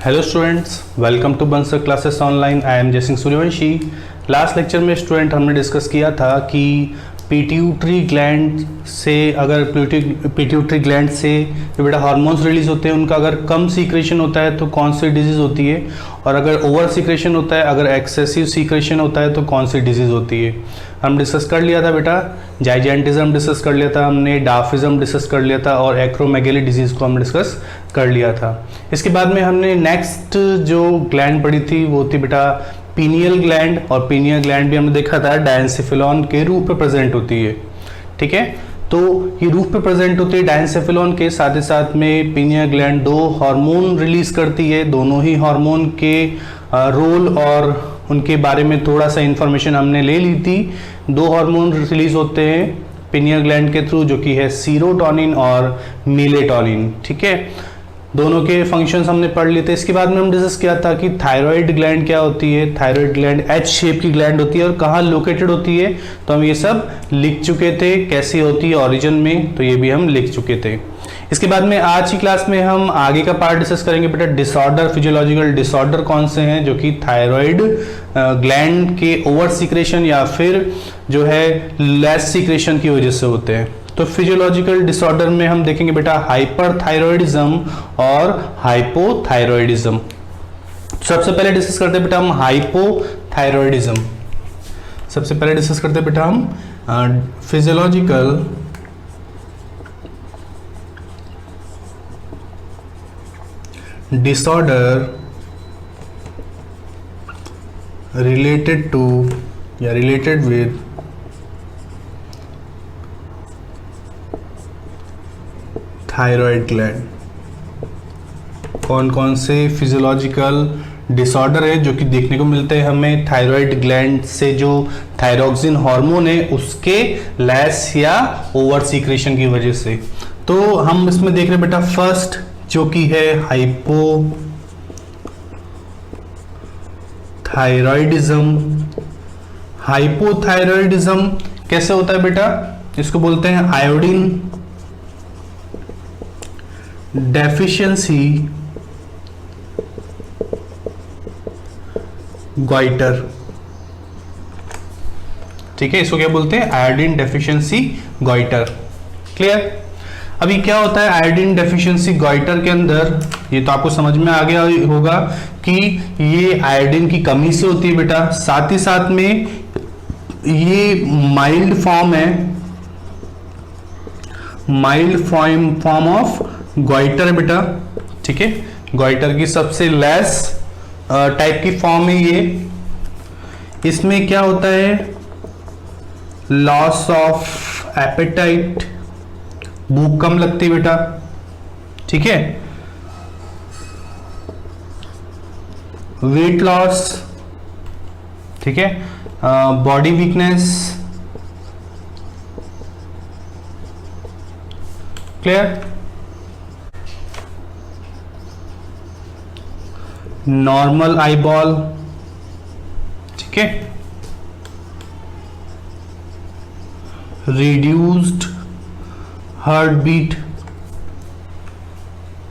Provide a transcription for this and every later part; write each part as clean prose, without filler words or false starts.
Hello students, welcome to Bansal classes online. I am Jaysingh Suryavanshi. Last lecture में student हमने discuss किया था कि पिट्यूटरी ग्लैंड से अगर पिट्यूटरी ग्लैंड से जो बेटा हार्मोन्स रिलीज होते हैं उनका अगर कम सीक्रेशन होता है तो कौन सी डिजीज़ होती है, और अगर ओवर सीक्रेशन होता है, अगर एक्सेसिव सीक्रेशन होता है तो कौन सी डिजीज़ होती है। हम डिस्कस कर लिया था बेटा, जाइजेंटिज्म डिस्कस कर लिया था हमने, डार्फिज्म डिस्कस कर लिया था और एक्रोमेगेली डिजीज़ को हम डिस्कस कर लिया था। इसके बाद में हमने नेक्स्ट जो ग्लैंड पढ़ी थी वो थी बेटा पीनियल ग्लैंड, और पीनियल ग्लैंड भी हमने देखा था डायेंसेफेलॉन के रूप में प्रेजेंट होती है। ठीक है, तो ये रूप में प्रेजेंट होती है डायेंसेफेलॉन के, साथ ही साथ में पीनियल ग्लैंड दो हार्मोन रिलीज करती है। दोनों ही हार्मोन के रोल और उनके बारे में थोड़ा सा इंफॉर्मेशन हमने ले ली थी। दो हार्मोन रिलीज होते हैं पीनियल ग्लैंड के थ्रू, जो कि है सीरोटोनिन और मेलेटोनिन। ठीक है, दोनों के फंक्शंस हमने पढ़ लिए थे। इसके बाद में हम डिस्कस किया था कि थायराइड ग्लैंड क्या होती है। थायराइड ग्लैंड एच शेप की ग्लैंड होती है और कहाँ लोकेटेड होती है, तो हम ये सब लिख चुके थे। कैसी होती है ओरिजिन में, तो ये भी हम लिख चुके थे। इसके बाद में आज की क्लास में हम आगे का पार्ट डिस्कस करेंगे बेटा डिसऑर्डर, फिजियोलॉजिकल डिसऑर्डर कौन से हैं जो कि थायराइड ग्लैंड के ओवर सीक्रेशन या फिर जो है लेस सीक्रेशन की वजह से होते हैं। तो फिजियोलॉजिकल डिसऑर्डर में हम देखेंगे बेटा हाइपरथायरॉयडिज्म और हाइपोथायरॉयडिज्म। सबसे पहले डिस्कस करते हैं बेटा हम हाइपोथायरॉयडिज्म। सबसे पहले डिस्कस करते हैं बेटा हम फिजियोलॉजिकल डिसऑर्डर रिलेटेड टू या रिलेटेड विद थायराइड ग्लैंड। कौन कौन से फिजियोलॉजिकल डिसऑर्डर है जो कि देखने को मिलते हैं हमें थायराइड ग्लैंड से, जो थायरॉक्सिन हार्मोन है उसके लेस या ओवर सीक्रेशन की वजह से। तो हम इसमें देख रहे हैं बेटा फर्स्ट जो कि है हाइपोथायरॉयडिज्म। हाइपोथायरॉयडिज्म कैसे होता है बेटा, इसको बोलते हैं आयोडीन डेफिशिएंसी गॉइटर। ठीक है, इसको क्या बोलते हैं, आयोडीन डेफिशिएंसी गॉइटर। क्लियर। अभी क्या होता है आयोडीन डेफिशिएंसी गॉइटर के अंदर, ये तो आपको समझ में आ गया होगा कि ये आयोडीन की कमी से होती है बेटा। साथ ही साथ में ये माइल्ड फॉर्म है, माइल्ड फॉर्म ऑफ गॉइटर है बेटा। ठीक है, गॉइटर की सबसे लेस टाइप की फॉर्म है ये। इसमें क्या होता है, लॉस ऑफ एपेटाइट, भूख कम लगती है बेटा। ठीक है, वेट लॉस, ठीक है, body weakness. Clear. Normal eyeball, ठीक है, रिड्यूस्ड हार्ट बीट।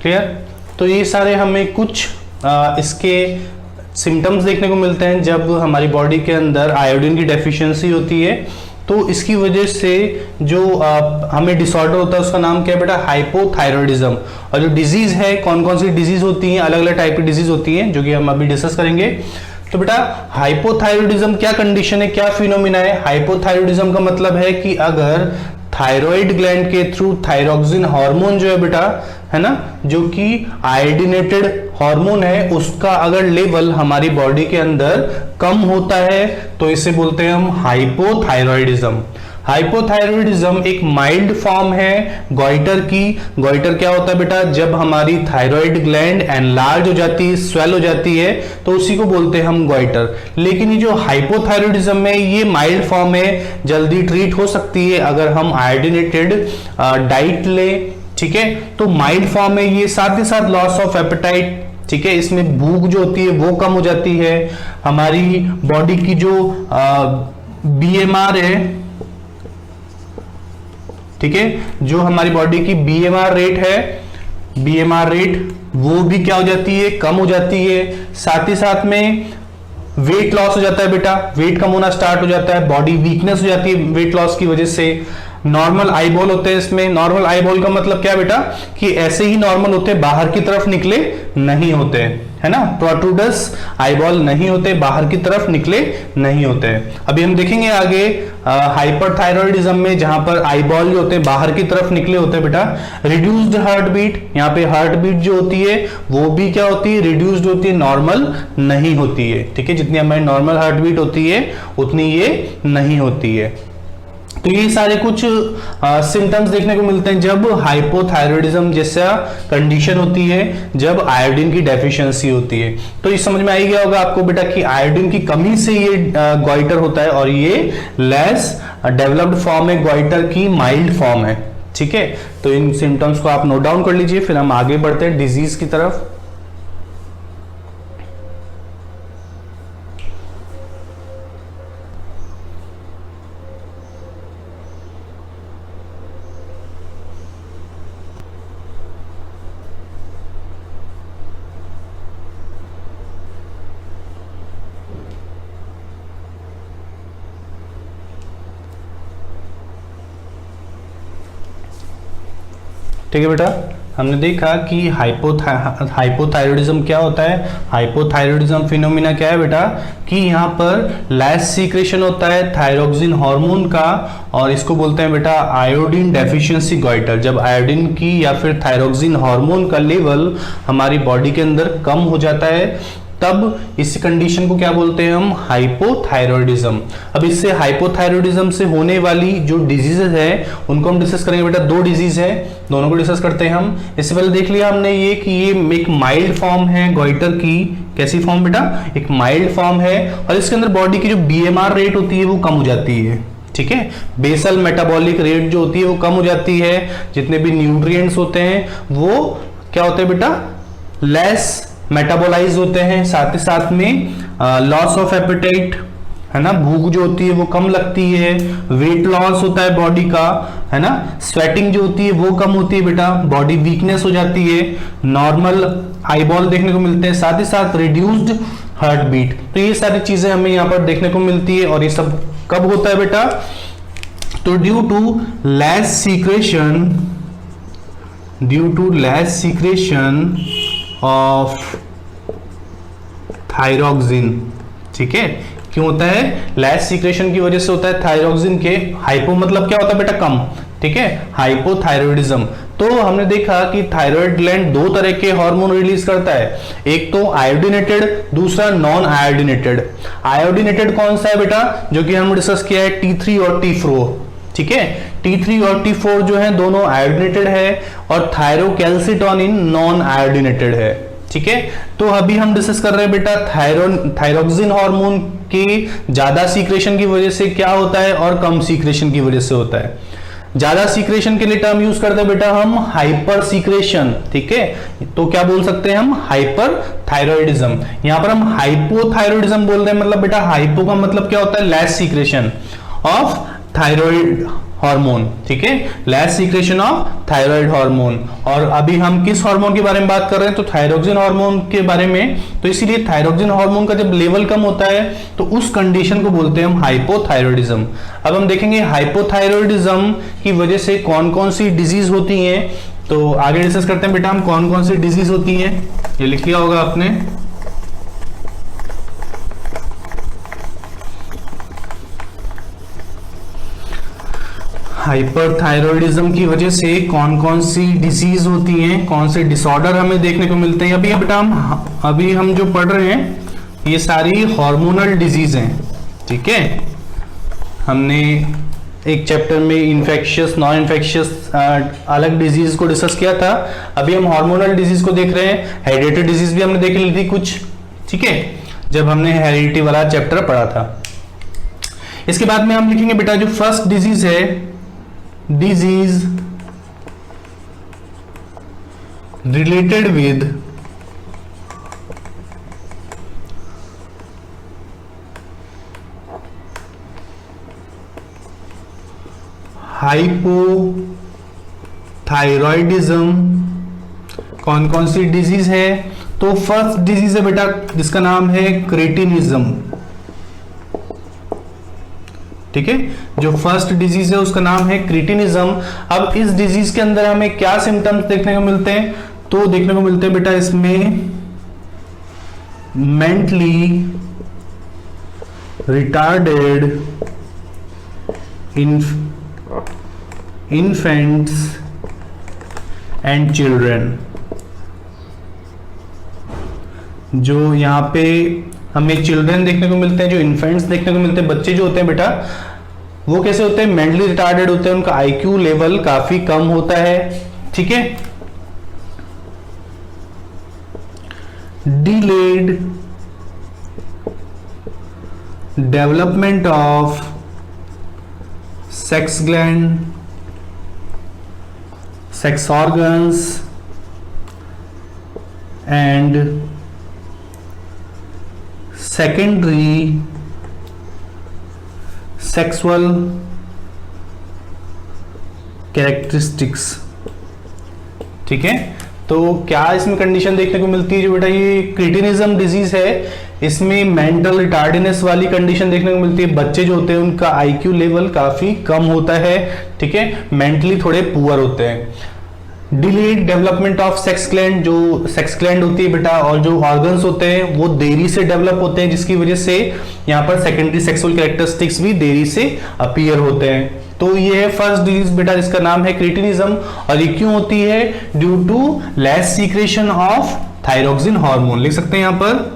क्लियर। तो ये सारे हमें कुछ इसके सिम्टम्स देखने को मिलते हैं जब हमारी बॉडी के अंदर आयोडीन की डेफिशिएंसी होती है। तो इसकी वजह से जो हमें डिसऑर्डर होता है उसका नाम क्या है बेटा, हाइपोथायरॉयडिज्म। और जो डिजीज है, कौन कौन सी डिजीज होती हैं, अलग अलग टाइप की डिजीज होती हैं जो कि हम अभी डिस्कस करेंगे। तो बेटा हाइपोथायरॉयडिज्म क्या कंडीशन है, क्या फिनोमिना है। हाइपोथायरॉयडिज्म का मतलब है कि अगर थायराइड ग्लैंड के थ्रू थायरॉक्सिन हार्मोन जो है बेटा, है ना, जो कि आयोडीनेटेड हार्मोन है, उसका अगर लेवल हमारी बॉडी के अंदर कम होता है तो इसे बोलते हैं हम हाइपोथायरॉयडिज्म। हाइपोथायरॉयडिज्म एक माइल्ड फॉर्म है गॉइटर की। गॉइटर क्या होता है बेटा, जब हमारी थायराइड ग्लैंड एनलार्ज हो जाती है, स्वेल हो जाती है, तो उसी को बोलते हैं हम गॉइटर। लेकिन ये जो हाइपोथायरॉयडिज्म है ये माइल्ड फॉर्म है, जल्दी ट्रीट हो सकती है अगर हम आयोडीनेटेड डाइट लें। ठीक है, तो माइल्ड फॉर्म है ये। साथ ही साथ लॉस ऑफ एपेटाइट, ठीक है, इसमें भूख जो होती है वो कम हो जाती है। हमारी बॉडी की जो बीएमआर है, ठीक है, जो हमारी बॉडी की बीएमआर रेट है, बीएमआर रेट वो भी क्या हो जाती है, कम हो जाती है। साथ ही साथ में वेट लॉस हो जाता है बेटा, वेट कम होना स्टार्ट हो जाता है, बॉडी वीकनेस हो जाती है वेट लॉस की वजह से। नॉर्मल आईबॉल होते हैं इसमें। नॉर्मल आईबॉल का मतलब क्या बेटा, कि ऐसे ही नॉर्मल होते हैं, बाहर की तरफ निकले नहीं होते, है ना। प्रोट्रूडस आईबॉल नहीं होते, बाहर की तरफ निकले नहीं होते। अभी हम देखेंगे आगे हाइपरथायरॉयडिज्म में, जहां पर आईबॉल जो होते हैं बाहर की तरफ निकले होते हैं बेटा। रिड्यूस्ड हार्ट बीट, यहाँ पे हार्ट बीट जो होती है वो भी क्या होती है, रिड्यूस्ड होती है, नॉर्मल नहीं होती है। ठीक है, जितनी हमारी नॉर्मल हार्ट बीट होती है उतनी ये नहीं होती है। तो ये सारे कुछ सिम्टम्स देखने को मिलते हैं जब हाइपोथायरॉयडिज्म जैसा कंडीशन होती है, जब आयोडीन की डेफिशिएंसी होती है। तो ये समझ में आ गया होगा आपको बेटा कि आयोडीन की कमी से ये गॉइटर होता है, और ये लेस डेवलप्ड फॉर्म है गॉइटर की, माइल्ड फॉर्म है। ठीक है, तो इन सिम्टम्स को आप नोट डाउन कर लीजिए, फिर हम आगे बढ़ते हैं डिजीज की तरफ। ठीक है बेटा, हमने देखा कि हाइपोथायरॉयडिज्म क्या होता है। हाइपोथायरॉयडिज्म फिनोमिना क्या है बेटा, कि यहाँ पर लेस सीक्रेशन होता है थायरोक्सिन हार्मोन का, और इसको बोलते हैं बेटा आयोडीन डेफिशिएंसी गॉइटर। जब आयोडीन की या फिर थायरोक्सिन हार्मोन का लेवल हमारी बॉडी के अंदर कम हो जाता है, तब इस कंडीशन को क्या बोलते हैं हम, हाइपोथायरॉयडिज्म। अब इससे हाइपोथायरॉयडिज्म से होने वाली जो डिजीजेज है उनको हम डिस्कस करेंगे बेटा। दो डिजीज है, दोनों को डिस्कस करते हैं हम। इससे पहले देख लिया हमने ये कि ये एक माइल्ड फॉर्म है गॉइटर की। कैसी फॉर्म बेटा, एक माइल्ड फॉर्म है, और इसके अंदर बॉडी की जो बीएमआर रेट होती है वो कम हो जाती है। ठीक है, बेसल मेटाबॉलिक रेट जो होती है वो कम हो जाती है। जितने भी न्यूट्रिएंट्स होते हैं वो क्या होते हैं बेटा, लेस मेटाबोलाइज होते हैं। साथ ही साथ में लॉस ऑफ एपेटाइट, है ना, भूख जो होती है वो कम लगती है। वेट लॉस होता है बॉडी का, है ना। स्वेटिंग जो होती है वो कम होती है बेटा, बॉडी वीकनेस हो जाती है। नॉर्मल आईबॉल देखने को मिलते हैं, साथ ही साथ रिड्यूस्ड हार्ट बीट। तो ये सारी चीजें हमें यहाँ पर देखने को मिलती है। और ये सब कब होता है बेटा, तो due to less secretion of thyroxine. ठीक है, क्यों होता है, लेस सीक्रेशन की वजह से होता है थायरोक्सिन के। हाइपो मतलब क्या होता है बेटा, कम। ठीक है, हाइपोथायरॉयडिज्म। तो हमने देखा कि थायराइड ग्लैंड दो तरह के हार्मोन रिलीज करता है, एक तो आयोडीनेटेड, दूसरा नॉन आयोडीनेटेड। आयोडीनेटेड कौन सा है बेटा, जो कि हमने डिस्कस किया है T3 और T4। ठीक है, T3 और T4 जो है दोनों आयोडीनेटेड है, और थायरोकैल्सिटोनिन नॉन आयोडीनेटेड है। ठीक है, तो अभी हम डिस्कस कर रहे हैं बेटा थायरोक्सिन हार्मोन की ज्यादा सीक्रेशन की वजह से क्या होता है, और कम सीक्रेशन की वजह से होता है। ज्यादा सीक्रेशन के लिए टर्म यूज करते हैं बेटा हम हाइपर सीक्रेशन। ठीक है, तो क्या बोल सकते हैं हम, हाइपर थायरॉयडिज्म। यहां पर हम हाइपोथायरॉयडिज्म बोल रहे हैं, मतलब बेटा हाइपो का मतलब क्या होता है, less secretion of thyroid hormone. ठीक है, less secretion of thyroid hormone. और अभी हम किस हार्मोन के बारे में बात कर रहे हैं, तो थायरोक्सिन हार्मोन के बारे में। तो इसीलिए थायरोक्सिन हार्मोन का जब लेवल कम होता है तो उस कंडीशन को बोलते हैं हम हाइपोथायरॉयडिज्म। अब हम देखेंगे हाइपोथायरॉयडिज्म की वजह से कौन कौन सी डिजीज होती हैं। तो आगे डिस्कस करते हैं बेटा हम कौन कौन सी डिजीज होती हैं। ये लिख लिया होगा आपने। हाइपरथायरॉयडिज्म की वजह से कौन कौन सी डिसीज होती हैं, कौन से डिसऑर्डर हमें देखने को मिलते हैं। अभी हम जो पढ़ रहे हैं ये सारी हार्मोनल डिजीज हैं। ठीक है, हमने एक चैप्टर में इन्फेक्शियस, नॉन इन्फेक्शियस अलग डिजीज को डिस्कस किया था। अभी हम हार्मोनल डिजीज को देख रहे हैं। हेरिडिटरी डिजीज भी हमने देख ली थी कुछ। ठीक है, जब हमने हेरिडिटी वाला चैप्टर पढ़ा था। इसके बाद में हम लिखेंगे बेटा जो फर्स्ट डिजीज है, डिजीज रिलेटेड विद हाइपोथायरॉयडिज्म कौन कौन सी डिजीज है? तो फर्स्ट डिजीज है बेटा जिसका नाम है क्रेटिनिज्म। ठीक है, जो फर्स्ट डिजीज है उसका नाम है क्रेटिनिज्म। अब इस डिजीज के अंदर हमें क्या सिम्टम्स देखने को मिलते हैं? तो देखने को मिलते हैं बेटा इसमें mentally retarded infants and children. जो यहाँ पे हमें चिल्ड्रन देखने को मिलते हैं, जो इन्फेंट्स देखने को मिलते हैं, बच्चे जो होते हैं बेटा वो कैसे होते हैं? मेंटली रिटार्डेड होते हैं, उनका आईक्यू लेवल काफी कम होता है। ठीक है, delayed development of sex gland, sex organs and secondary sexual characteristics. ठीक है, तो क्या इसमें कंडीशन देखने को मिलती है? जो बेटा ये क्रेटिनिज्म डिजीज है, इसमें मेंटल रिटार्डनेस वाली कंडीशन देखने को मिलती है। बच्चे जो होते हैं उनका आईक्यू लेवल काफी कम होता है। ठीक है, मेंटली थोड़े पुअर होते हैं। Delayed development of sex gland, जो सेक्स ग्लैंड होती है बेटा और जो ऑर्गन्स होते हैं वो देरी से डेवलप होते हैं, जिसकी वजह से यहाँ पर सेकेंडरी सेक्सुअल कैरेक्टरिस्टिक्स भी देरी से अपीयर होते हैं। तो ये है फर्स्ट डिजीज बेटा जिसका नाम है क्रेटिनिज्म। और ये क्यों होती है? Due to less secretion of thyroxine hormone. लिख सकते हैं यहाँ पर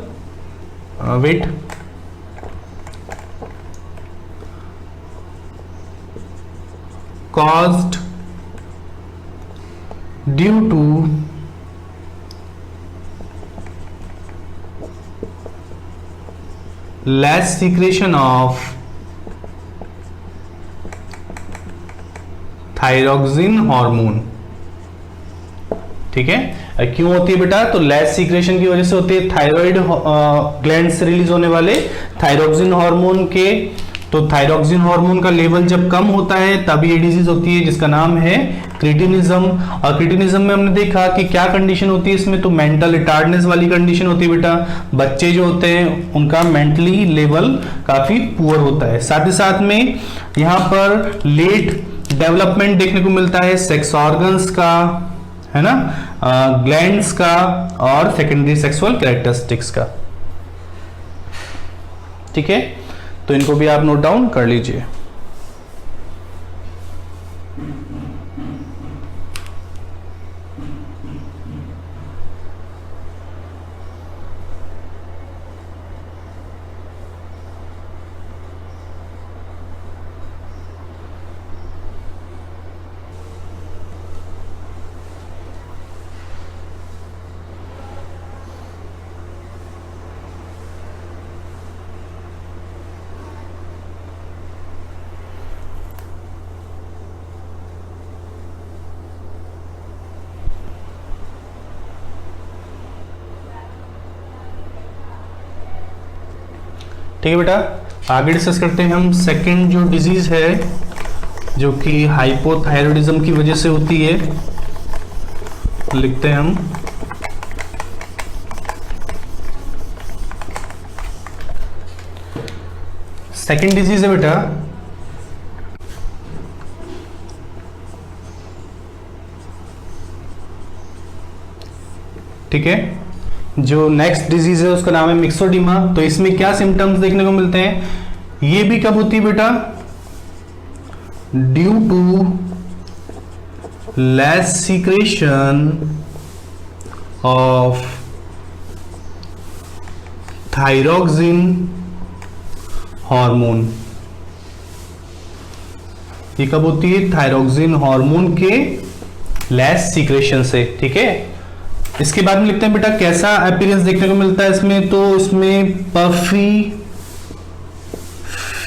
वेट, caused due to less secretion of thyroxine hormone. ठीक है, क्यों होती है बेटा? तो लेस सीक्रेशन की वजह से होती है, थायराइड ग्लैंड से रिलीज होने वाले थायरोक्सिन हार्मोन के। तो थायरोक्सिन हार्मोन का लेवल जब कम होता है तब ये डिजीज होती है जिसका नाम है क्रेटिनिज्म। और क्रेटिनिज्म में हमने देखा कि क्या कंडीशन होती है इसमें? तो मेंटल रिटार्डनेस वाली कंडीशन होती है बेटा। बच्चे जो होते हैं उनका मेंटली लेवल काफी पुअर होता है। साथ ही साथ में यहाँ पर लेट डेवलपमेंट देखने को मिलता है सेक्स ऑर्गन्स का, है ना, ग्लैंड्स का और सेकेंडरी सेक्सुअल कैरेक्टरिस्टिक्स का। ठीक है, तो इनको भी आप नोट डाउन कर लीजिए। ठीक है बेटा, आगे डिस्कस करते हैं हम सेकंड जो डिजीज है जो कि हाइपोथायरॉयडिज्म की वजह से होती है। लिखते हैं हम सेकंड डिजीज है बेटा ठीक है, जो नेक्स्ट डिजीज है उसका नाम है मिक्सोडिमा। तो इसमें क्या सिम्टम्स देखने को मिलते हैं? ये भी कब होती है बेटा? Due to less secretion of thyroxine hormone. ये कब होती है? थायरोक्सिन हार्मोन के लेस सीक्रेशन से। ठीक है, इसके बाद में लिखते हैं बेटा कैसा अपीयरेंस देखने को मिलता है इसमें? तो इसमें पफी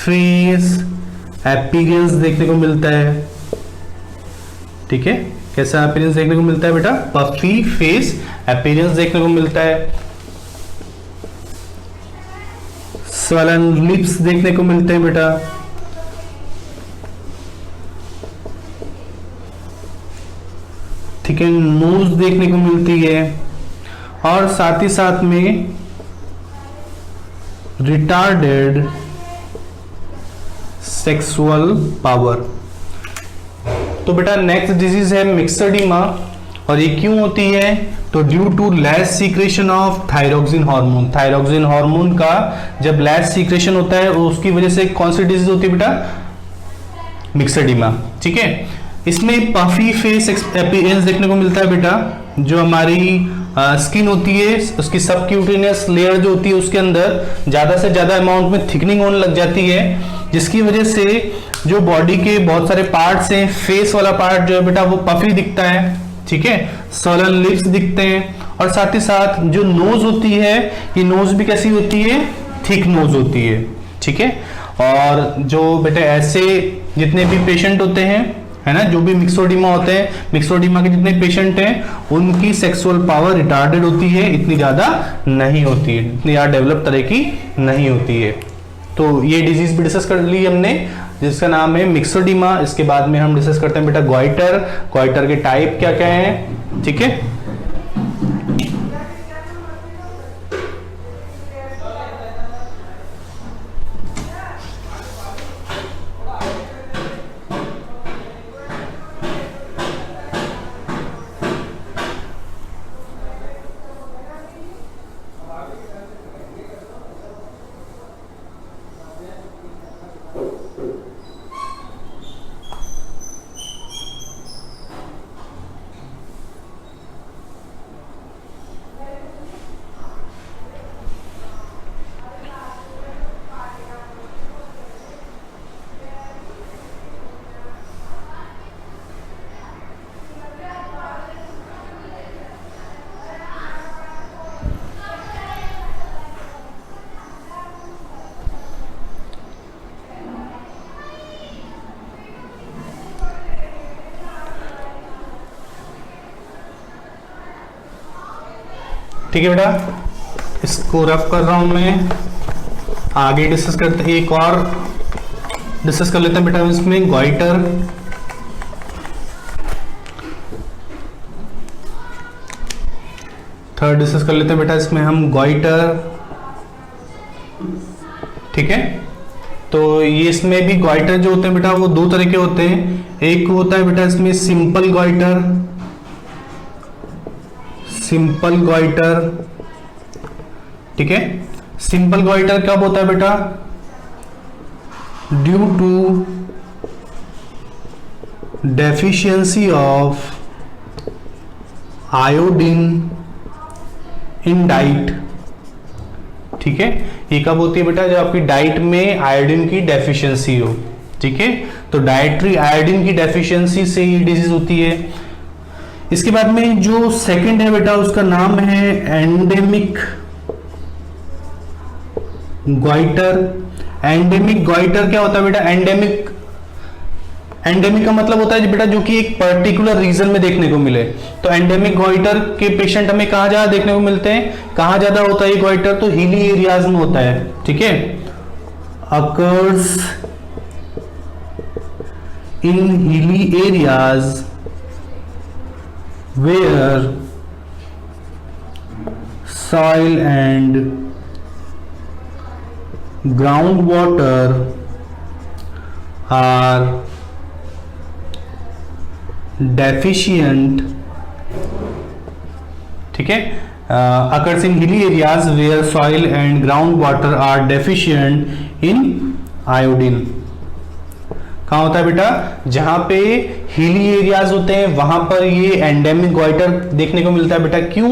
फेस अपीयरेंस देखने को मिलता है। ठीक है, कैसा अपीयरेंस देखने को मिलता है बेटा? पफी फेस अपीयरेंस देखने को मिलता है। स्वलन लिप्स देखने को मिलते हैं बेटा। थिकन नोज देखने को मिलती है, और साथ ही साथ में रिटार्डेड सेक्सुअल पावर। तो बेटा नेक्स्ट डिजीज है मिक्सडीमा, और ये क्यों होती है? तो due to less secretion of thyroxine hormone. Thyroxine hormone का जब लेस सीक्रेशन होता है उसकी वजह से कौन सी डिजीज होती है बेटा? मिक्सडीमा। ठीक है, इसमें पफी फेस अपीयरेंस देखने को मिलता है बेटा। जो हमारी स्किन होती है उसकी सबक्यूटेनियस लेयर जो होती है उसके अंदर ज्यादा से ज्यादा अमाउंट में थिकनिंग होने लग जाती है, जिसकी वजह से जो बॉडी के बहुत सारे पार्ट्स हैं, फेस वाला पार्ट जो है बेटा वो पफी दिखता है। ठीक है, सॉलन लिप्स दिखते हैं, और साथ ही साथ जो नोज होती है, ये नोज भी कैसी होती है? थिक नोज होती है। ठीक है, और जो बेटा ऐसे जितने भी पेशेंट होते हैं, है ना, जो भी मिक्सोडीमा होते हैं, मिक्सोडीमा के जितने पेशेंट हैं उनकी सेक्सुअल पावर रिटार्डेड होती है, इतनी ज्यादा नहीं होती है, इतनी ज्यादा डेवलप तरह की नहीं होती है। तो ये डिजीज भी डिस्कस कर ली हमने, जिसका नाम है मिक्सोडीमा। इसके बाद में हम डिस्कस करते हैं बेटा गॉइटर। गॉइटर के टाइप क्या क्या हैं? ठीक है, ठीक है बेटा, इसको रफ कर रहा हूं मैं। आगे डिस्कस करते हैं, एक और डिस्कस कर लेते हैं बेटा इसमें गॉइटर। थर्ड डिस्कस कर लेते हैं बेटा इसमें हम गॉइटर। ठीक है, तो ये इसमें भी गॉइटर जो होते हैं बेटा वो दो तरह के होते हैं। एक होता है बेटा इसमें सिंपल गॉइटर, सिंपल गॉइटर। ठीक है, सिंपल गॉइटर कब होता है बेटा? Due to deficiency of iodine in diet. ठीक है, ये कब होती है बेटा? जब आपकी डाइट में आयोडीन की डेफिशिएंसी हो। ठीक है, तो डाइटरी आयोडीन की डेफिशिएंसी से ये डिजीज होती है। इसके बाद में जो सेकंड है बेटा उसका नाम है एंडेमिक गॉइटर। एंडेमिक गॉइटर क्या होता है बेटा? एंडेमिक, एंडेमिक का मतलब होता है बेटा जो कि एक पर्टिकुलर रीजन में देखने को मिले। तो एंडेमिक गॉइटर के पेशेंट हमें कहां ज्यादा देखने को मिलते हैं? कहां ज्यादा होता है गॉइटर? तो हिली एरियाज में होता है। ठीक है, occurs in hilly areas where soil and groundwater are deficient. ठीक है, occurs in hilly areas where soil and groundwater are deficient in iodine. कहाँ होता है बेटा? जहां पे हिली एरियाज होते हैं वहां पर ये एंडेमिक गॉइटर देखने को मिलता है बेटा। क्यों?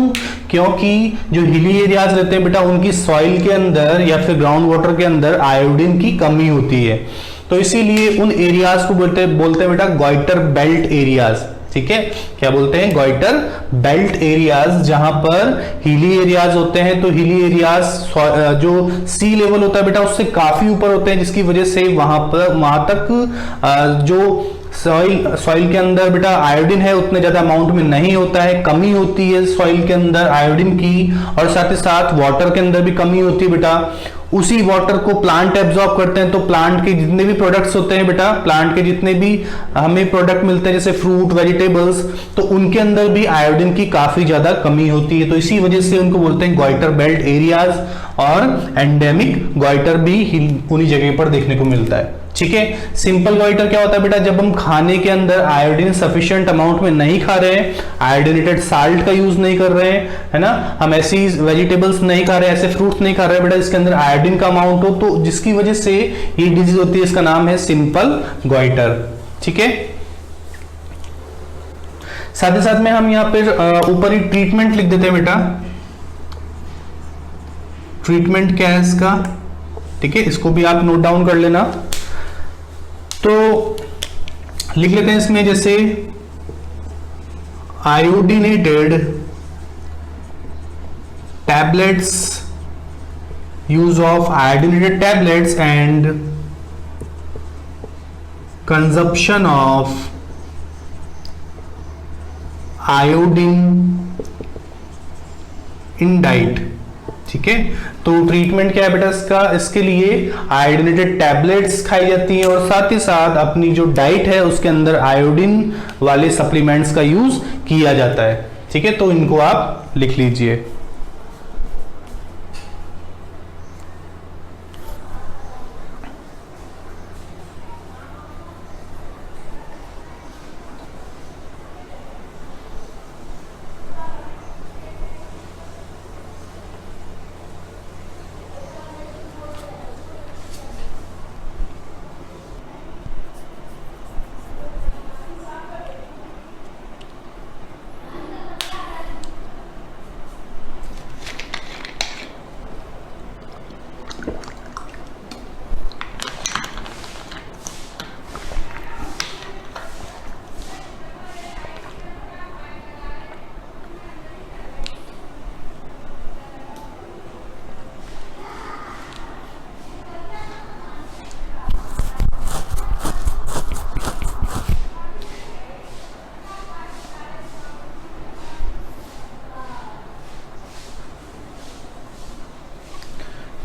क्योंकि जो हिली एरियाज रहते हैं बेटा उनकी सॉइल के अंदर या फिर ग्राउंड वाटर के अंदर आयोडीन की कमी होती है, तो इसीलिए उन एरियाज को बोलते हैं बेटा गॉइटर बेल्ट एरियाज। ठीक है, क्या बोलते हैं? Goitre belt areas. जहां पर हिली एरियाज होते हैं तो हिली एरियाज जो सी लेवल होता है बेटा उससे काफी ऊपर होते हैं, जिसकी वजह से वहां तक जो सॉइल के अंदर बेटा आयोडीन है उतने ज्यादा अमाउंट में नहीं होता है, कमी होती है सॉइल के अंदर आयोडीन की, और साथ ही साथ वाटर के अंदर भी कमी होती है बेटा। उसी वाटर को प्लांट एब्जॉर्ब करते हैं, तो प्लांट के जितने भी प्रोडक्ट्स होते हैं बेटा, प्लांट के जितने भी हमें प्रोडक्ट मिलते हैं जैसे फ्रूट वेजिटेबल्स, तो उनके अंदर भी आयोडीन की काफी ज्यादा कमी होती है। तो इसी वजह से उनको बोलते हैं गॉइटर बेल्ट एरियाज, और एंडेमिक गॉइटर भी उन्हीं जगह पर देखने को मिलता है। ठीक है, सिंपल गॉइटर क्या होता है बेटा, जब हम खाने के अंदर आयोडीन सफिशिएंट अमाउंट में नहीं खा रहे हैं, आयोडीनेटेड साल्ट का यूज नहीं कर रहे हैं, है ना, हम ऐसी वेजिटेबल्स नहीं खा रहे हैं, ऐसे फ्रूट्स नहीं खा रहे हैं बेटा जिसके अंदर आयोडीन का अमाउंट हो, तो जिसकी वजह से ये डिजीज होती है, इसका नाम है सिंपल गॉइटर। ठीक है, साथ ही साथ में हम यहाँ पर ऊपर ही ट्रीटमेंट लिख देते हैं बेटा, ट्रीटमेंट क्या है इसका। ठीक है, इसको भी आप नोट डाउन कर लेना। तो लिख लेते हैं इसमें जैसे iodinated tablets, use of iodinated tablets and consumption of iodine in diet. ठीक है, तो ट्रीटमेंट क्या है बेटा इसका, इसके लिए आयोडीनेटेड टैबलेट्स खाई जाती है और साथ ही साथ अपनी जो डाइट है उसके अंदर आयोडीन वाले सप्लीमेंट्स का यूज किया जाता है। ठीक है, तो इनको आप लिख लीजिए।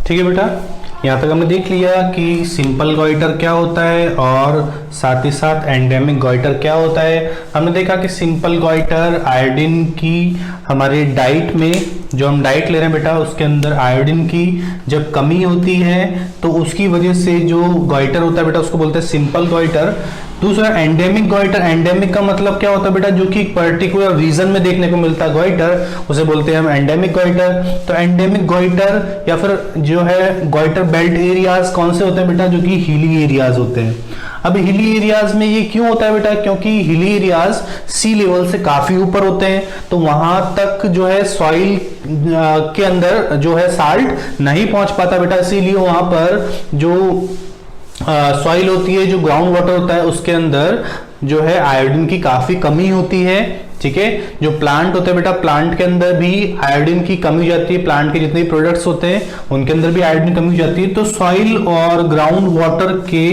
ठीक है बेटा, यहाँ तक हमने देख लिया कि सिंपल गॉइटर क्या होता है और साथ ही साथ एंडेमिक गॉइटर क्या होता है। हमने देखा कि सिंपल गॉइटर आयोडीन की हमारे डाइट में, जो हम डाइट ले रहे हैं बेटा उसके अंदर आयोडीन की जब कमी होती है तो उसकी वजह से जो गॉइटर होता है बेटा उसको बोलते हैं सिंपल गॉइटर। दूसरा एंडेमिक गॉइटर, एंडेमिक का मतलब क्या होता है बेटा, जो कि पर्टिकुलर रीजन में देखने को मिलता है गॉइटर, उसे बोलते हैं हम एंडेमिक गॉइटर। तो एंडेमिक गॉइटर या फिर जो है गॉइटर बेल्ट एरियाज कौन से होते हैं बेटा, जो कि हिली एरियाज होते हैं। अब हिली एरियाज में ये क्यों होता है बेटा, क्योंकि हिली एरियाज सी लेवल से काफी ऊपर होते हैं, तो वहां तक जो है सॉइल के अंदर जो है साल्ट नहीं पहुंच पाता बेटा, इसीलिए वहां पर जो सॉइल होती है, जो ग्राउंड वाटर होता है उसके अंदर जो है आयोडीन की काफी कमी होती है। ठीक है, जो प्लांट होते हैं बेटा, प्लांट के अंदर भी आयोडीन की कमी हो जाती है, प्लांट के जितने भी प्रोडक्ट्स होते हैं उनके अंदर भी आयोडीन कमी हो जाती है। तो सॉइल और ग्राउंड वाटर के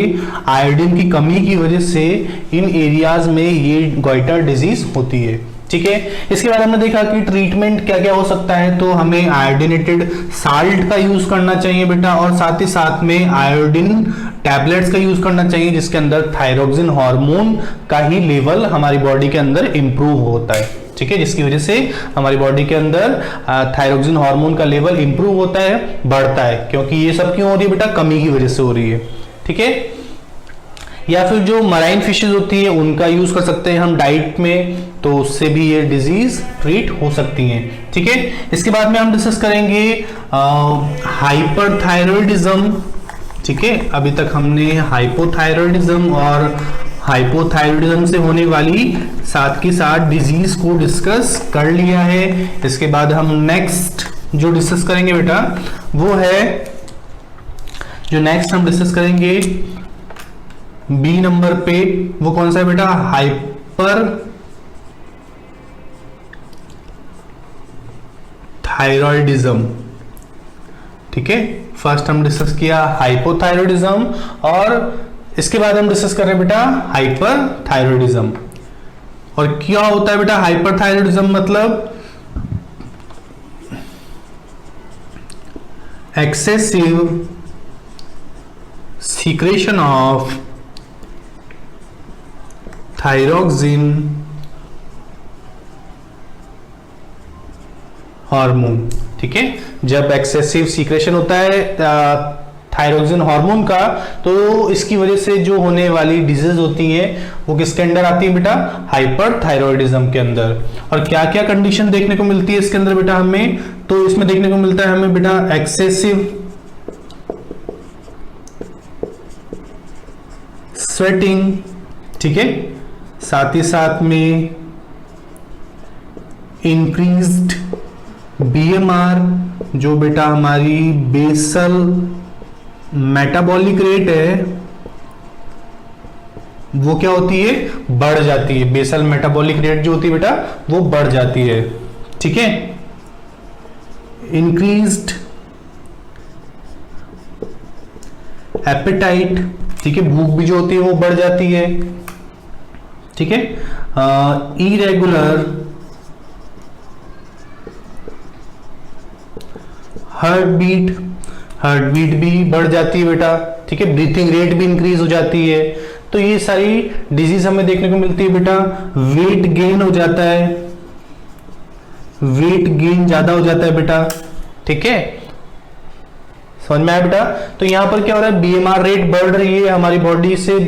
आयोडीन की कमी की वजह से इन एरियाज में ये गॉइटर डिजीज होती है। ठीक है, इसके बाद हमने देखा कि ट्रीटमेंट क्या क्या हो सकता है, तो हमें आयोडीनेटेड साल्ट का यूज करना चाहिए बेटा, और साथ ही साथ में आयोडीन टैबलेट्स का यूज करना चाहिए जिसके अंदर थायरोक्सिन हार्मोन का ही लेवल हमारी बॉडी के अंदर इंप्रूव होता है। ठीक है, जिसकी वजह से हमारी बॉडी के अंदर थायरोक्सिन हार्मोन का लेवल इंप्रूव होता है, बढ़ता है, क्योंकि ये सब क्यों हो रही है बेटा, कमी की वजह से हो रही है। ठीक है, या फिर जो मराइन फिशेज होती है उनका यूज कर सकते हैं हम डाइट में, तो उससे भी ये डिजीज ट्रीट हो सकती हैं। ठीक है, इसके बाद में हम डिस्कस करेंगे हाइपरथायरॉयडिज्म। ठीक है, अभी तक हमने हाइपोथायरॉयडिज्म और हाइपोथायरॉयडिज्म से होने वाली साथ के साथ डिजीज को डिस्कस कर लिया है। इसके बाद हम नेक्स्ट जो डिस्कस करेंगे बेटा वो है, जो नेक्स्ट हम डिस्कस करेंगे बी नंबर पे, वो कौन सा है बेटा, हाइपर थायरॉयडिज्म। ठीक है, फर्स्ट हम डिस्कस किया हाइपोथायरॉयडिज्म और इसके बाद हम डिस्कस कर रहे हैं बेटा हाइपर थायरॉयडिज्म। और क्या होता है बेटा हाइपर थायरॉयडिज्म, मतलब excessive secretion of thyroxine hormone. ठीक है, जब एक्सेसिव सीक्रेशन होता है थायरोक्सिन हार्मोन का, तो इसकी वजह से जो होने वाली डिजीज होती है वो किसके अंदर आती है बेटा? हाइपरथायरॉयडिज्म के अंदर। और क्या क्या कंडीशन देखने को मिलती है इसके अंदर बेटा हमें? तो इसमें देखने को मिलता है हमें बेटा एक्सेसिव स्वेटिंग, ठीक है, साथ ही साथ में इंक्रीज्ड बीएमआर, जो बेटा हमारी बेसल मेटाबॉलिक रेट है वो क्या होती है? बढ़ जाती है। बेसल मेटाबॉलिक रेट जो होती है बेटा वो बढ़ जाती है। ठीक है, इंक्रीज्ड एपेटाइट, ठीक है, भूख भी जो होती है वो बढ़ जाती है। ठीक है, इरेगुलर हार्ट बीट भी बढ़ जाती है बेटा। ठीक है, ब्रीथिंग रेट भी इंक्रीज हो जाती है। तो ये सारी डिजीज हमें देखने को मिलती है बेटा। वेट गेन हो जाता है, वेट गेन ज्यादा हो जाता है बेटा। ठीक है, समझ में आया बेटा? तो यहां पर क्या हो रहा है? बीएमआर रेट बढ़ रही है हमारी बॉडी से।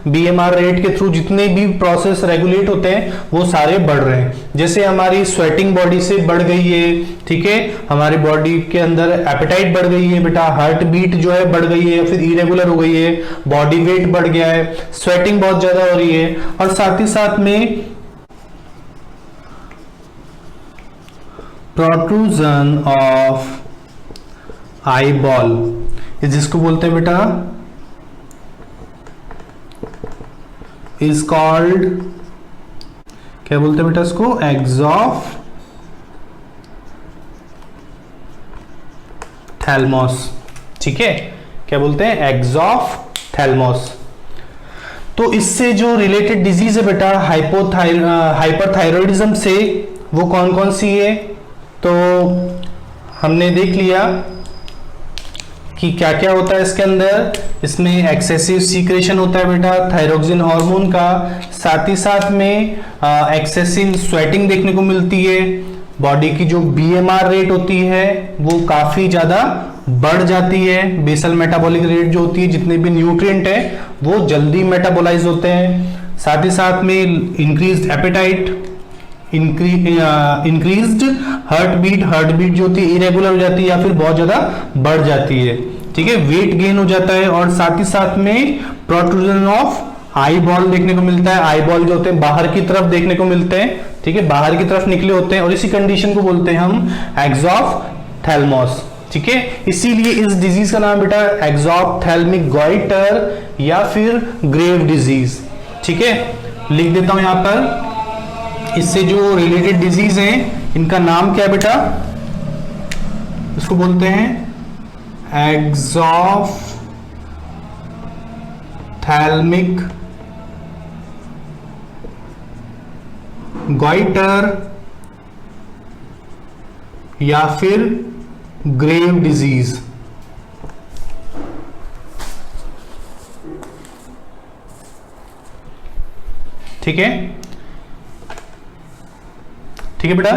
बीएमआर रेट के थ्रू जितने भी प्रोसेस रेगुलेट होते हैं वो सारे बढ़ रहे हैं। जैसे हमारी स्वेटिंग बॉडी से बढ़ गई है, ठीक है, हमारी बॉडी के अंदर एपेटाइट बढ़ गई है बेटा, हार्ट बीट जो है बढ़ गई है या फिर इरेगुलर हो गई है, बॉडी वेट बढ़ गया है, स्वेटिंग बहुत ज्यादा हो रही है, और साथ ही साथ में प्रोट्रूजन ऑफ आई बॉल, जिसको बोलते हैं बेटा इज कॉल्ड, क्या बोलते हैं बेटा इसको? एक्सॉफ्थैल्मोस। ठीक है, क्या बोलते हैं? एक्सॉफ्थैल्मोस। तो इससे जो रिलेटेड डिजीज है बेटा हाइपरथायरॉयडिज्म से, वो कौन कौन सी है? तो हमने देख लिया कि क्या क्या होता है इसके अंदर। इसमें एक्सेसिव सीक्रेशन होता है बेटा थायरोक्सिन हार्मोन का, साथ ही साथ में एक्सेसिव स्वेटिंग देखने को मिलती है। बॉडी की जो बीएमआर रेट होती है वो काफी ज्यादा बढ़ जाती है। बेसल मेटाबॉलिक रेट जो होती है, जितने भी न्यूट्रिएंट है वो जल्दी मेटाबोलाइज होते हैं। साथ ही साथ में increased appetite, increased heart beat जो होती है इरेगुलर हो जाती है या फिर बहुत ज्यादा बढ़ जाती है। ठीक है, वेट गेन हो जाता है, और साथ ही साथ में प्रोट्रूजन ऑफ आई बॉल देखने को मिलता है। आई बॉल जो होते हैं बाहर की तरफ देखने को मिलते हैं, ठीक है, बाहर की तरफ निकले होते हैं, और इसी कंडीशन को बोलते हैं हम एक्सॉफ्थैल्मोस। ठीक है, इसीलिए इस डिजीज का नाम बेटा एक्सॉफ्थैल्मिक गॉइटर या फिर ग्रेव डिजीज। ठीक है, लिख देता हूं यहां पर। इससे जो रिलेटेड डिजीज हैं इनका नाम क्या है बेटा? इसको बोलते हैं एक्सॉफ्थैल्मिक गॉइटर या फिर ग्रेव डिजीज। ठीक है, ठीक है बेटा,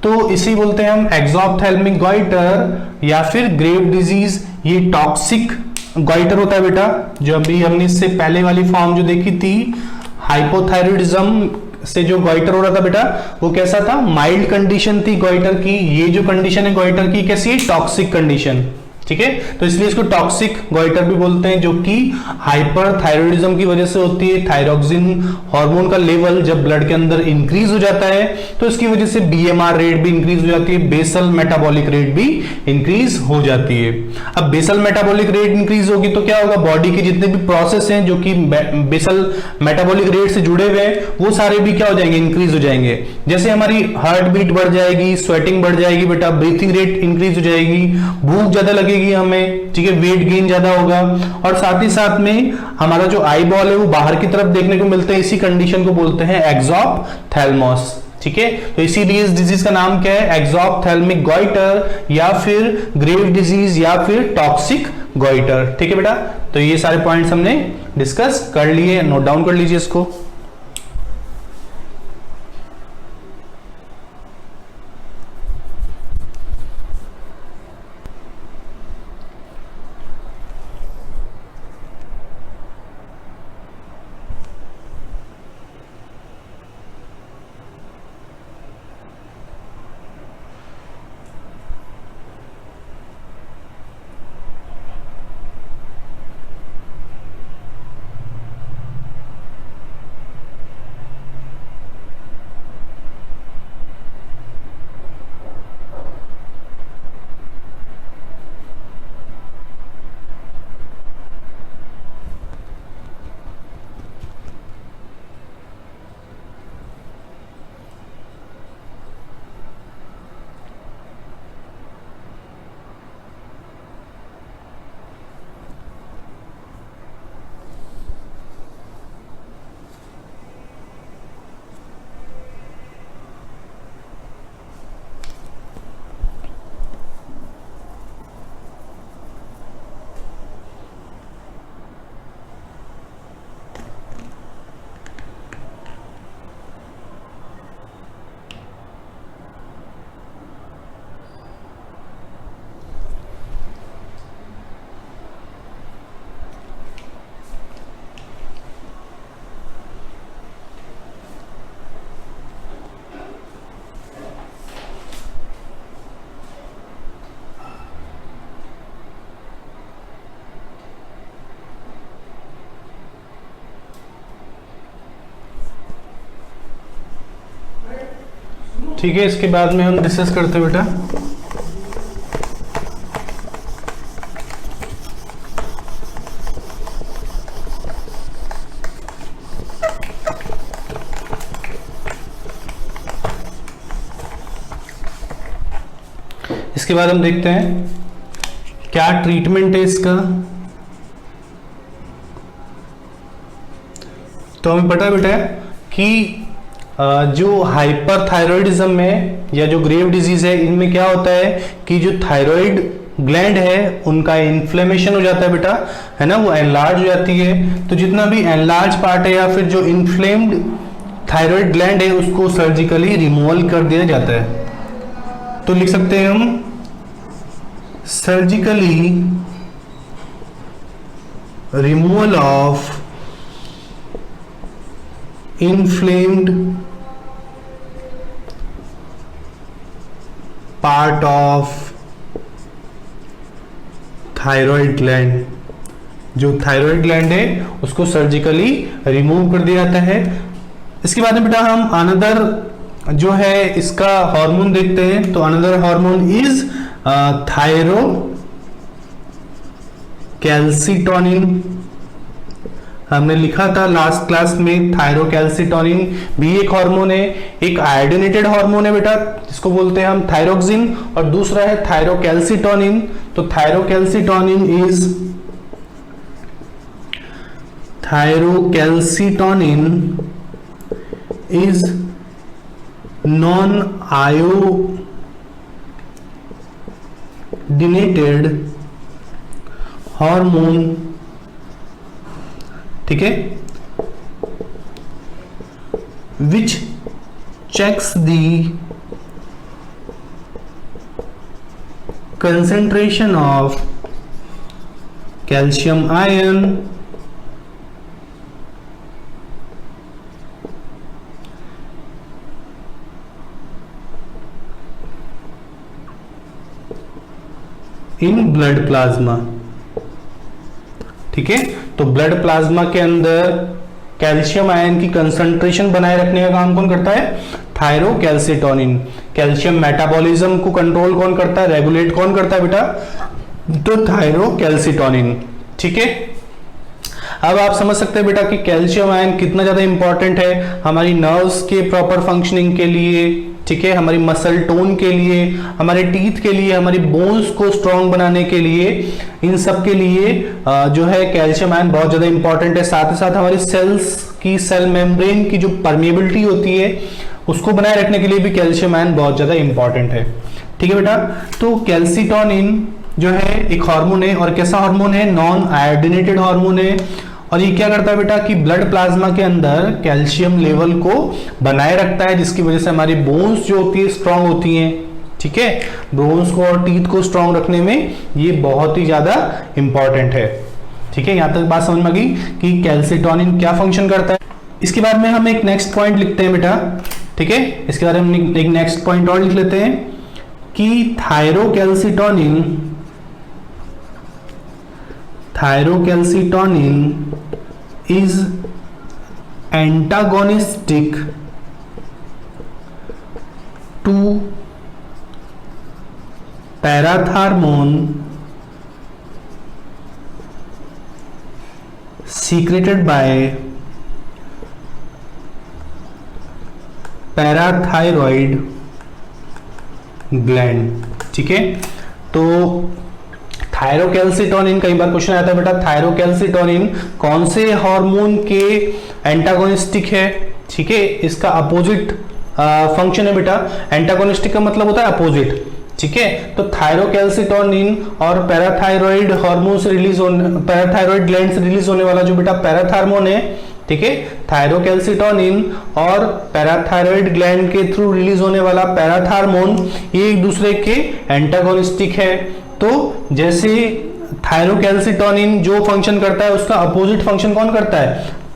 तो इसी बोलते हैं हम एक्सॉफ्थैल्मिक गॉइटर या फिर ग्रेव डिजीज। ये टॉक्सिक गॉइटर होता है बेटा, जो अभी हमने इससे पहले वाली फॉर्म जो देखी थी हाइपोथायरॉयडिज्म से जो गॉइटर हो रहा था बेटा, वो कैसा था? माइल्ड कंडीशन थी गॉइटर की। ये जो कंडीशन है गॉइटर की कैसी है? Toxic condition. ठीक है, तो इसलिए इसको टॉक्सिक गॉइटर भी बोलते हैं, जो कि हाइपरथायरॉयडिज्म की वजह से होती है। थायरोक्सिन हार्मोन का लेवल जब ब्लड के अंदर इंक्रीज हो जाता है तो इसकी वजह से बीएमआर रेट भी इंक्रीज हो जाती है, बेसल मेटाबॉलिक रेट भी इंक्रीज हो जाती है। अब बेसल मेटाबॉलिक रेट इंक्रीज होगी तो क्या होगा? बॉडी के जितने भी प्रोसेस हैं जो कि बेसल मेटाबॉलिक रेट से जुड़े हुए हैं वो सारे भी क्या हो जाएंगे? इंक्रीज हो जाएंगे। जैसे हमारी हार्ट बीट बढ़ जाएगी, स्वेटिंग बढ़ जाएगी बेटा, ब्रीथिंग रेट इंक्रीज हो जाएगी, भूख ज्यादा लगेगी हमें, ठीक है, वेट गेन ज्यादा होगा, और साथ ही साथ में हमारा जो आई बॉल है वो बाहर की तरफ देखने को मिलता है। इसी कंडीशन को बोलते हैं एक्सॉफ्थैल्मोस। ठीक है, तो इसीलिए इस डिजीज का नाम क्या है, एक्सोप्थेल्मिक गॉइटर या फिर ग्रेव डिजीज या फिर टॉक्सिक गॉइटर। ठीक है बेटा, तो ये सारे पॉइंट्स हमने डिस्कस कर लिए, नोट डाउन कर लीजिए इसको। ठीक है, इसके बाद में हम डिस्कस करते हैं बेटा इसके बाद हम देखते हैं क्या ट्रीटमेंट है इसका। तो हमें पता है बेटा कि जो हाइपरथायरॉयडिज्म में या जो ग्रेव डिजीज है इनमें क्या होता है कि जो थायराइड ग्लैंड है उनका इन्फ्लेमेशन हो जाता है बेटा, है ना, वो एनलार्ज हो जाती है। तो जितना भी एनलार्ज पार्ट है या फिर जो इन्फ्लेम्ड थायराइड ग्लैंड है उसको सर्जिकली रिमूवल कर दिया जाता है। तो लिख सकते हैं हम surgically removal of inflamed part of thyroid gland, जो थायराइड ग्लैंड है उसको सर्जिकली रिमूव कर दिया जाता है। इसके बाद में बेटा हम अनदर जो है इसका हार्मोन देखते हैं। तो another hormone is thyro calcitonin. हमने लिखा था लास्ट क्लास में थायरोकैल्सिटोनिन भी एक हार्मोन है, एक आयोडीनेटेड हार्मोन है बेटा जिसको बोलते हैं हम थायरोक्सिन, और दूसरा है थायरोकैल्सिटोनिन। तो thyrocalcitonin is non iodinated hormone. ठीक है, which checks the concentration of calcium ion in blood plasma. ठीक है, तो ब्लड प्लाज्मा के अंदर कैल्शियम आयन की कंसंट्रेशन बनाए रखने का काम कौन करता है, थायरोकैल्सिटोनिन। कैल्शियम मेटाबॉलिज्म को कंट्रोल कौन करता है, रेगुलेट कौन करता है बेटा, तो थायरोकैल्सिटोनिन। ठीक है, अब आप समझ सकते हैं बेटा कि कैल्शियम आयन कितना ज्यादा इंपॉर्टेंट है हमारी नर्व्स के प्रॉपर फंक्शनिंग के लिए, ठीक है, हमारी मसल टोन के लिए, हमारे टीथ के लिए, हमारी बोन्स को स्ट्रॉन्ग बनाने के लिए, इन सब के लिए जो है कैल्शियम आयन बहुत ज्यादा इंपॉर्टेंट है। साथ ही साथ हमारी सेल्स की, सेल मेम्ब्रेन की जो परमेबिलिटी होती है उसको बनाए रखने के लिए भी कैल्शियम आयन बहुत ज़्यादा इंपॉर्टेंट है। ठीक है बेटा, तो कैल्सिटोनिन जो है एक हार्मोन है, और कैसा हार्मोन है, नॉन आयोडीनेटेड हार्मोन है, और ये क्या करता है बेटा कि ब्लड प्लाज्मा के अंदर कैल्शियम लेवल को बनाए रखता है, जिसकी वजह से हमारी बोन्स जो होती है स्ट्रांग होती हैं। ठीक है, बोन्स को और टीथ को स्ट्रांग रखने में ये बहुत ही ज्यादा इंपॉर्टेंट है। ठीक है, यहां तक बात समझ में आ गई कि कैल्सिटोनिन क्या फंक्शन करता है। इसके बाद में हम एक नेक्स्ट पॉइंट लिखते हैं बेटा। ठीक है, इसके बारे में हम एक नेक्स्ट पॉइंट और लिख लेते हैं कि thyrocalcitonin is antagonistic to parathormone secreted by parathyroid gland। ठीक है, तो थायरोकैल्सिटोनिन, कई बार क्वेश्चन आता है बेटा थायरोकैल्सिटोनिन कौन से हार्मोन के एंटागोनिस्टिक है। ठीक है, इसका अपोजिट फंक्शन है बेटा। एंटागोनिस्टिक का मतलब होता है अपोजिट। ठीक है, तो थायरोकैल्सिटोनिन और पैराथायरॉइड हार्मोन से रिलीज होने, पैराथायरॉइड ग्लैंड से रिलीज होने वाला जो बेटा पैराथार्मोन है। ठीक है, थायरोकैल्सिटोनिन और पैराथायरॉइड ग्लैंड के थ्रू रिलीज होने वाला पैराथार्मोन ये एक दूसरे के एंटागोनिस्टिक है। तो जैसे थायरोकैल्सिटोनिन जो फंक्शन करता है उसका अपोजिट फंक्शन कौन करता है,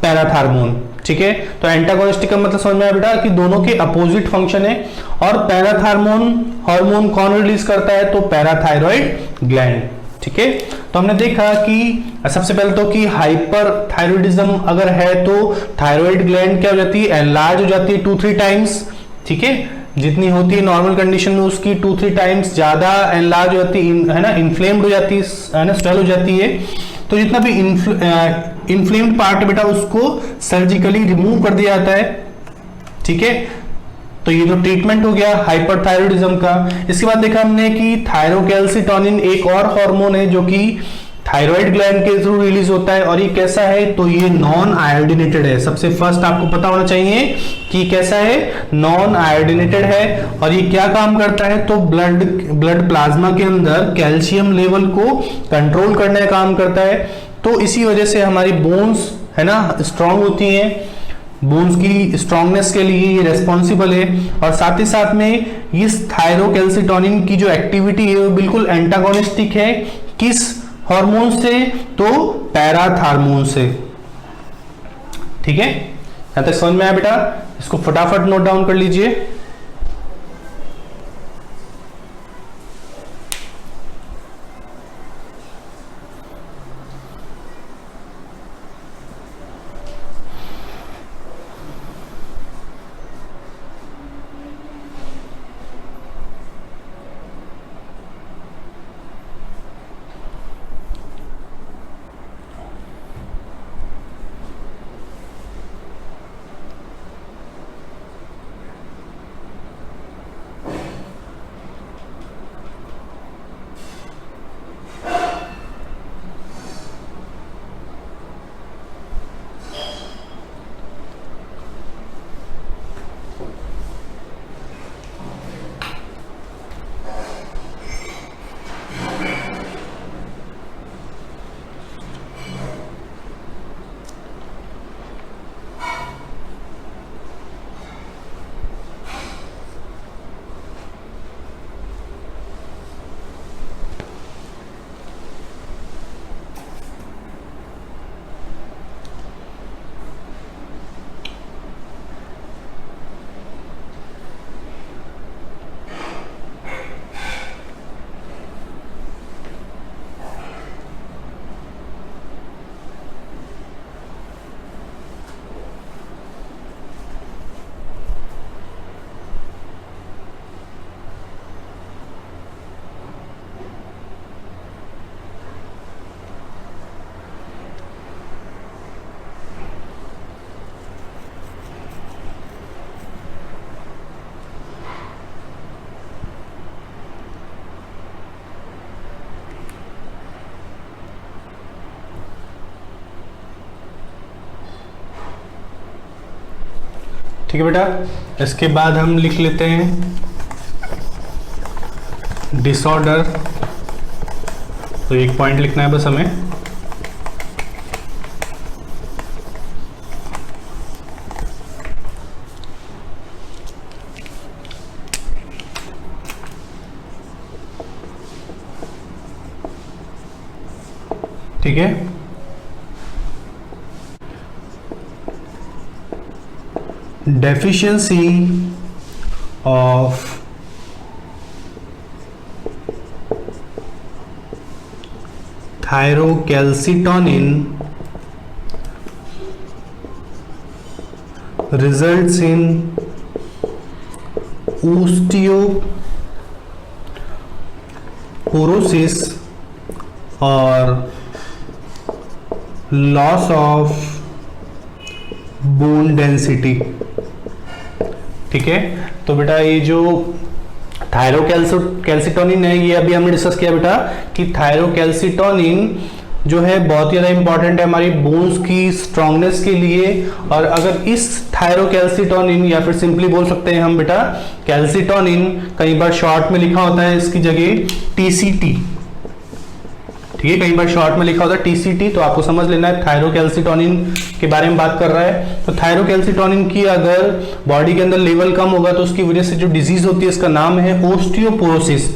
पैराथार्मोन। ठीक है, तो एंटागोनिस्टिक का मतलब समझ में आया बेटा कि दोनों के अपोजिट फंक्शन है। और पैराथार्मोन हार्मोन कौन रिलीज करता है, तो पैराथायरॉइड ग्लैंड। ठीक है, तो हमने देखा कि सबसे पहले तो कि हाइपर थायरॉइडिज्म अगर है तो थायरॉइड ग्लैंड क्या हो जाती है, एनलार्ज हो जाती है 2-3 टाइम्स। ठीक है, जितनी होती है नॉर्मल कंडीशन में उसकी 2-3 टाइम्स ज्यादा एनलार्ज हो जाती है ना, इन्फ्लेम्ड हो जाती है ना, स्वेल हो जाती है। तो जितना भी इन्फ्लेम्ड पार्ट है बेटा उसको सर्जिकली रिमूव कर दिया जाता है। ठीक है, तो ये जो ट्रीटमेंट हो गया हाइपरथायरॉइडिज्म का। इसके बाद देखा हमने कि थायरोकैल्सिटोनिन एक और हार्मोन है जो कि थायराइड ग्लैंड के थ्रू रिलीज होता है, और ये कैसा है, तो ये नॉन आयोडीनेटेड है। सबसे फर्स्ट आपको पता होना चाहिए कि कैसा है, नॉन आयोडीनेटेड है। और ये क्या काम करता है, तो ब्लड प्लाज्मा के अंदर कैल्शियम लेवल को कंट्रोल करने का काम करता है। तो इसी वजह से हमारी बोन्स है ना स्ट्रांग होती हैं, बोन्स की स्ट्रांगनेस के लिए ये रेस्पॉन्सिबल है। और साथ ही साथ में इस थायरोकैल्सिटोनिन की जो एक्टिविटी है वो बिल्कुल एंटागोनिस्टिक है, किस हार्मोन से, तो पैराथार्मोन से। ठीक है, यहां तक समझ में आया बेटा, इसको फटाफट नोट डाउन कर लीजिए। ठीक है बेटा। इसके बाद हम लिख लेते हैं डिसऑर्डर, तो एक पॉइंट लिखना है बस हमें। ठीक है, deficiency of thyrocalcitonin results in osteoporosis और लॉस ऑफ बोन डेंसिटी। ठीक है, तो बेटा ये जो थायरोकैल्सिटोनिन है, ये अभी हमने डिस्कस किया बेटा कि थायरोकैल्सिटोनिन जो है बहुत ही ज़्यादा इंपॉर्टेंट है हमारी बोन्स की स्ट्रांगनेस के लिए। और अगर इस थायरोकैल्सिटोनिन या फिर सिंपली बोल सकते हैं हम बेटा कैल्सिटोनिन, कई बार शॉर्ट में लिखा होता है इसकी जगह TCT, ठीक है, कई बार शॉर्ट में लिखा होता है TCT, तो आपको समझ लेना है थायरोकैल्सिटोनिन के बारे में बात कर रहा है। तो थायरोकैल्सिटोनिन की अगर बॉडी के अंदर लेवल कम होगा तो उसकी वजह से जो डिजीज होती है इसका नाम है ओस्टियोपोरोसिस।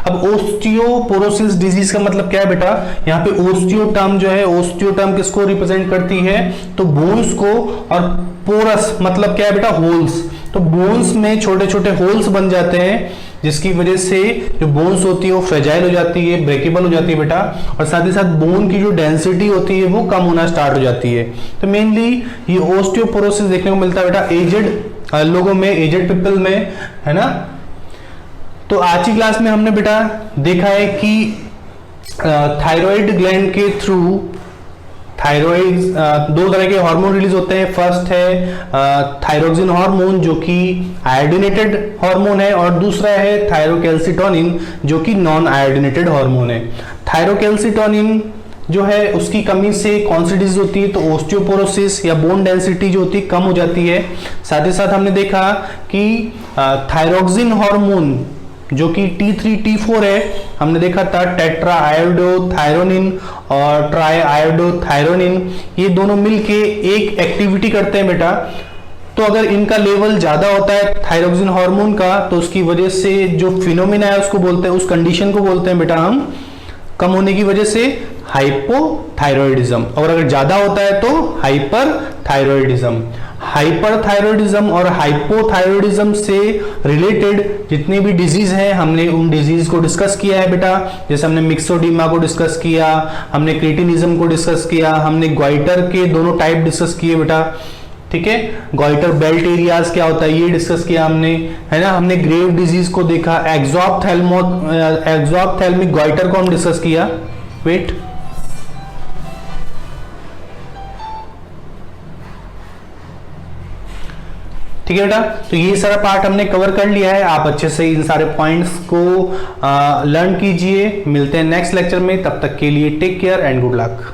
अब ओस्टियोपोरोसिस डिजीज का मतलब क्या है बेटा, यहाँ पे ओस्टियो टर्म जो है, ओस्टियो टर्म किसको रिप्रेजेंट करती है, तो बोन्स को, और पोरस मतलब क्या है बेटा, होल्स। तो बोन्स में छोटे छोटे होल्स बन जाते हैं जिसकी वजह से जो बोन्स होती है वो फ्रेजाइल हो जाती है, ब्रेकेबल हो जाती है बेटा, और साथ ही साथ बोन की जो डेंसिटी होती है वो कम होना स्टार्ट हो जाती है। तो मेनली ये ओस्टियोपोरोसिस देखने को मिलता है बेटा एजेड लोगों में, एजेड पीपल में, है ना। तो आज की क्लास में हमने बेटा देखा है कि थायराइड ग्लैंड के थ्रू थायराइड दो तरह के हार्मोन रिलीज होते हैं। फर्स्ट है थायरोक्सिन हार्मोन जो कि आयोडीनेटेड हार्मोन है, और दूसरा है थायरोकैल्सिटोनिन जो कि नॉन आयोडीनेटेड हार्मोन है। थायरोकैल्सिटोनिन जो है उसकी कमी से कौन सी डिजीज होती है, तो ओस्टियोपोरोसिस या बोन डेंसिटी जो होती है कम हो जाती है। साथ ही साथ हमने देखा कि थायरोक्सिन हार्मोन जो कि T3 T4 है, हमने देखा था टेट्रा आयोडोथायरोनिन और ट्राई आयोडोथायरोनिन, ये दोनों मिलके एक एक्टिविटी करते हैं बेटा। तो अगर इनका लेवल ज्यादा होता है थायरोक्सिन हार्मोन का, तो उसकी वजह से जो फिनोमिना है उसको बोलते हैं, उस कंडीशन को बोलते हैं बेटा हम, कम होने की वजह से हाइपोथायरॉयडिज्म, और अगर ज्यादा होता है तो हाइपरथायरॉयडिज्म। हाइपरथायरॉयडिज्म और हाइपोथायरॉयडिज्म से रिलेटेड जितनी भी डिजीज है हमने उन डिजीज को डिस्कस किया है बेटा। जैसे हमने मिक्सोडीमा को डिस्कस किया, हमने क्रेटिनिज्म को डिस्कस किया, हमने ग्वाइटर के दोनों टाइप डिस्कस किए बेटा। ठीक है, ग्वाइटर बेल्ट एरियाज क्या होता है ये डिस्कस किया हमने, है ना। हमने ग्रेव डिजीज को देखा, एक्सॉप्थेल्मिक ग्वाइटर को हम डिस्कस किया। वेट, ठीक है बेटा, तो ये सारा पार्ट हमने कवर कर लिया है। आप अच्छे से इन सारे पॉइंट्स को लर्न कीजिए। मिलते हैं नेक्स्ट लेक्चर में, तब तक के लिए take care and good luck.